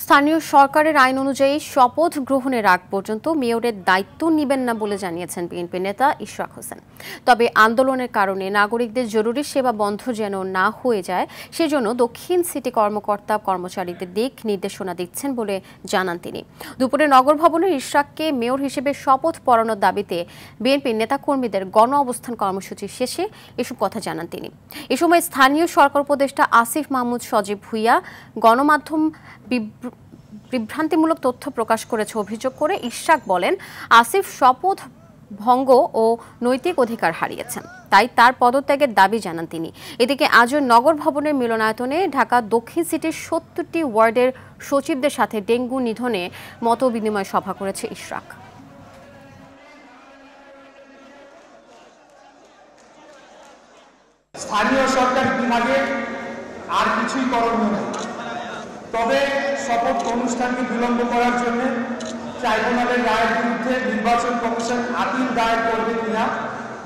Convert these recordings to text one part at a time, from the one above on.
স্থানীয় সরকারের আইন অনুযায়ী শপথ গ্রহণের আগ পর্যন্ত মেয়রের দায়িত্ব নেবেন না বলে জানিয়েছেন বিএনপি নেতা ইশরাক হোসেন। তবে আন্দোলনের কারণে নাগরিকদের জরুরি সেবা বন্ধ যেন না হয়ে যায় সেজন্য দক্ষিণ সিটি কর্মকর্তা কর্মচারীদের দিক নির্দেশনা দিচ্ছেন বলে জানান তিনি। দুপুরে নগর ভবনের ইশরাককে মেয়র হিসেবে শপথ পড়ানোর দাবিতে বিএনপির নেতাকর্মীদের গণ অবস্থান কর্মসূচি শেষে এসব কথা জানান তিনি। এ সময় স্থানীয় সরকার উপদেষ্টা আসিফ মাহমুদ সজীব ভুঁইয়া গণমাধ্যম বিভ্রান্তিমূলক তথ্য প্রকাশ করেছে অভিযোগ করে ইশরাক বলেন, আসিফ শপথ ভঙ্গ ও নৈতিক অধিকার হারিয়েছেন, তাই তার পদত্যাগের দাবি জানান তিনি। এদিকে আজও নগর ভবনের মিলনায়তনে ঢাকা দক্ষিণ সিটির ৭০টি ওয়ার্ডের সচিবদের সাথে ডেঙ্গু নিধনে মতবিনিময় সভা করেছে ইশরাক। স্থানীয় সরকার বিভাগে আর কিছুই করণীয় নেই, তবে শপথ অনুষ্ঠানকে বিলম্ব করার জন্য ট্রাইব্যুনালের রায়ের বিরুদ্ধে নির্বাচন কমিশন আপিল দায়ের করবে কিনা,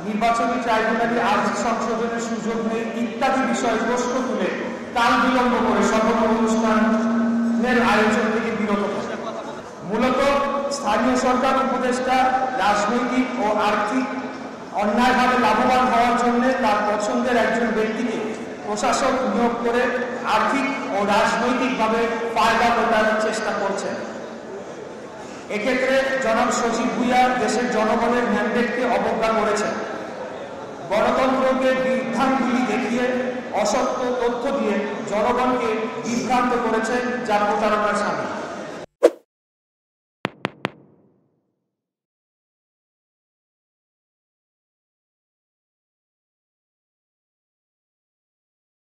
নির্বাচনী ট্রাইব্যুনালে আর্জি সংশোধনের সুযোগ নেই ইত্যাদি বিষয়ে প্রশ্ন তুলে কাল বিলম্ব করে শপথ অনুষ্ঠানের আয়োজন থেকে বিরত থাকে। মূলত স্থানীয় সরকার উপদেষ্টা রাজনৈতিক ও আর্থিক অন্যায়ভাবে লাভবান হওয়ার জন্য তার পছন্দের একজন ব্যক্তিকে প্রশাসক নিয়োগ করে আর্থিক ও রাজনৈতিকভাবে ফায়দা মেটানোর চেষ্টা করছেন। এক্ষেত্রে জনাব সজীব ভুঁইয়া দেশের জনগণের ম্যান্ডেটকে অবজ্ঞা করেছেন, গণতন্ত্রকে বিভ্রান্তি দেখিয়ে অসত্য তথ্য দিয়ে জনগণকে বিভ্রান্ত করেছেন, যা প্রতারণার সামিল।